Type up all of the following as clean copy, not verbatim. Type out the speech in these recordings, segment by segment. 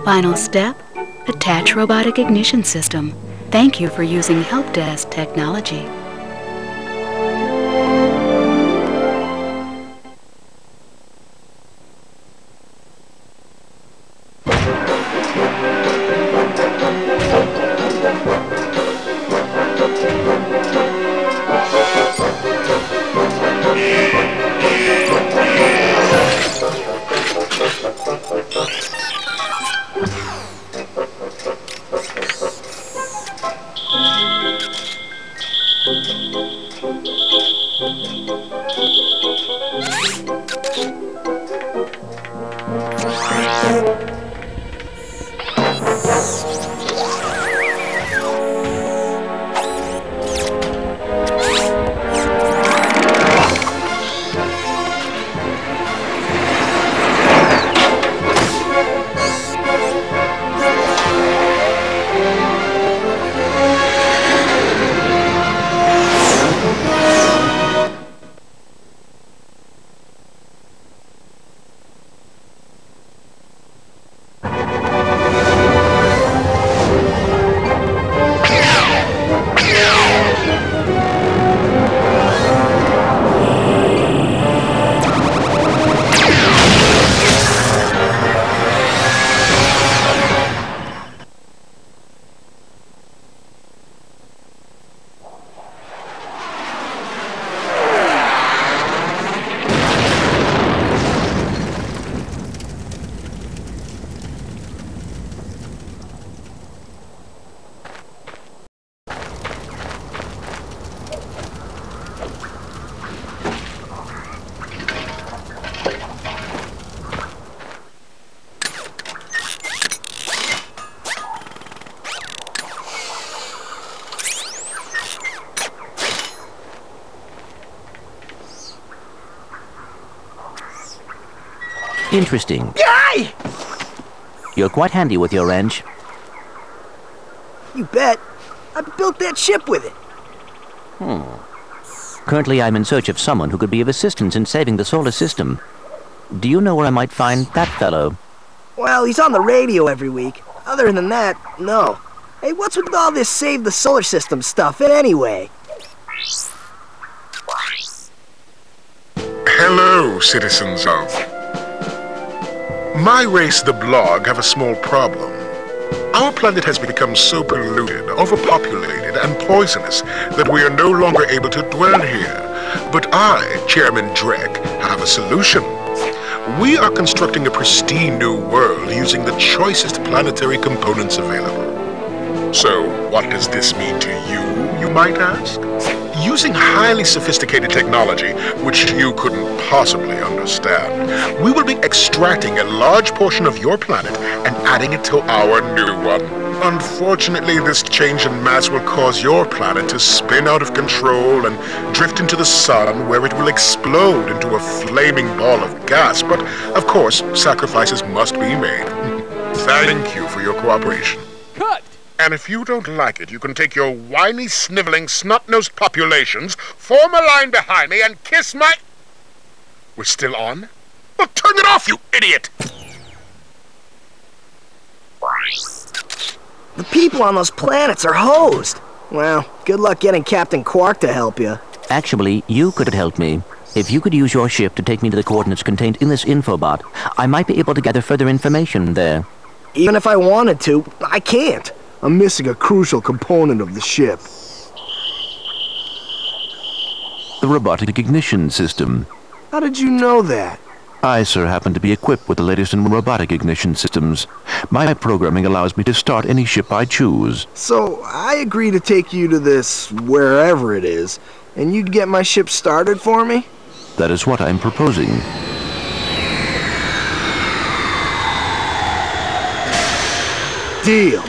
Final step, attach robotic ignition system. Thank you for using help desk technology. Interesting. Yay! You're quite handy with your wrench. You bet. I built that ship with it. Currently, I'm in search of someone who could be of assistance in saving the solar system. Do you know where I might find that fellow? Well, he's on the radio every week. Other than that, no. Hey, what's with all this save the solar system stuff anyway? Hello, citizens of... My race, the Blog, have a small problem. Our planet has become so polluted, overpopulated, and poisonous that we are no longer able to dwell here. But I, Chairman Drek, have a solution. We are constructing a pristine new world using the choicest planetary components available. So, what does this mean to you might ask? Using highly sophisticated technology, which you couldn't possibly understand, we will be extracting a large portion of your planet and adding it to our new one. Unfortunately, this change in mass will cause your planet to spin out of control and drift into the sun, where it will explode into a flaming ball of gas. But, of course, sacrifices must be made. Thank you for your cooperation. Cut! And if you don't like it, you can take your whiny, sniveling, snot-nosed populations, form a line behind me, and kiss my... We're still on? Well, turn it off, you idiot! The people on those planets are hosed. Well, good luck getting Captain Quark to help you. Actually, you could help me. If you could use your ship to take me to the coordinates contained in this infobot, I might be able to gather further information there. Even if I wanted to, I can't. I'm missing a crucial component of the ship. The robotic ignition system. How did you know that? I, sir, happen to be equipped with the latest in robotic ignition systems. My programming allows me to start any ship I choose. So, I agree to take you to this, wherever it is, and you'd get my ship started for me? That is what I'm proposing. Deal.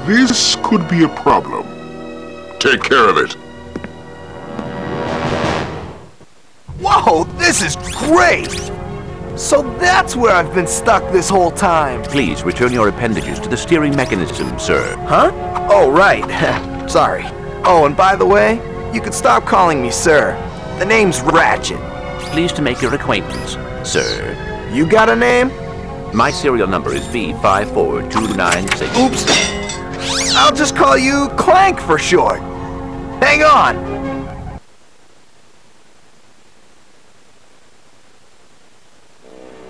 This could be a problem. Take care of it. Whoa, this is great! So that's where I've been stuck this whole time. Please return your appendages to the steering mechanism, sir. Huh? Oh, right. Sorry. Oh, and by the way, you can stop calling me sir. The name's Ratchet. Pleased to make your acquaintance, sir. You got a name? My serial number is V54296. Oops. I'll just call you Clank for short. Hang on.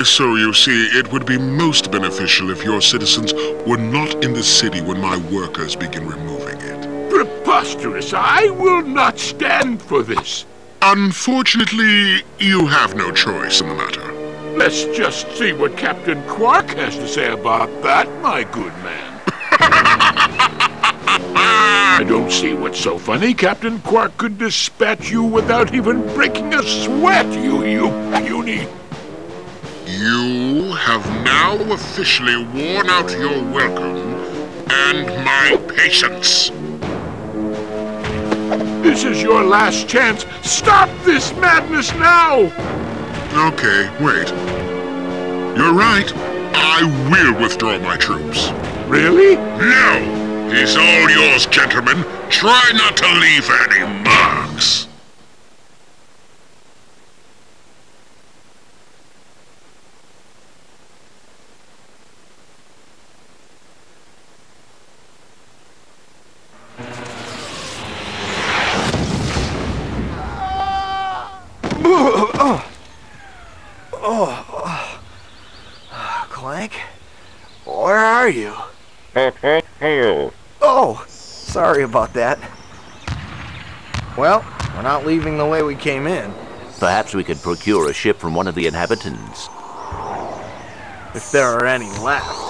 So you see, it would be most beneficial if your citizens were not in the city when my workers begin removing it. Preposterous! I will not stand for this. Unfortunately, you have no choice in the matter. Let's just see what Captain Quark has to say about that, my good man. I don't see what's so funny. Captain Quark could dispatch you without even breaking a sweat, you puny. You have now officially worn out your welcome and my patience. This is your last chance. Stop this madness now! Okay, wait. You're right. I will withdraw my troops. Really? No! He's all yours, gentlemen. Try not to leave any marks. Clank? Where are you? Oh, sorry about that. Well, we're not leaving the way we came in. Perhaps we could procure a ship from one of the inhabitants. If there are any left.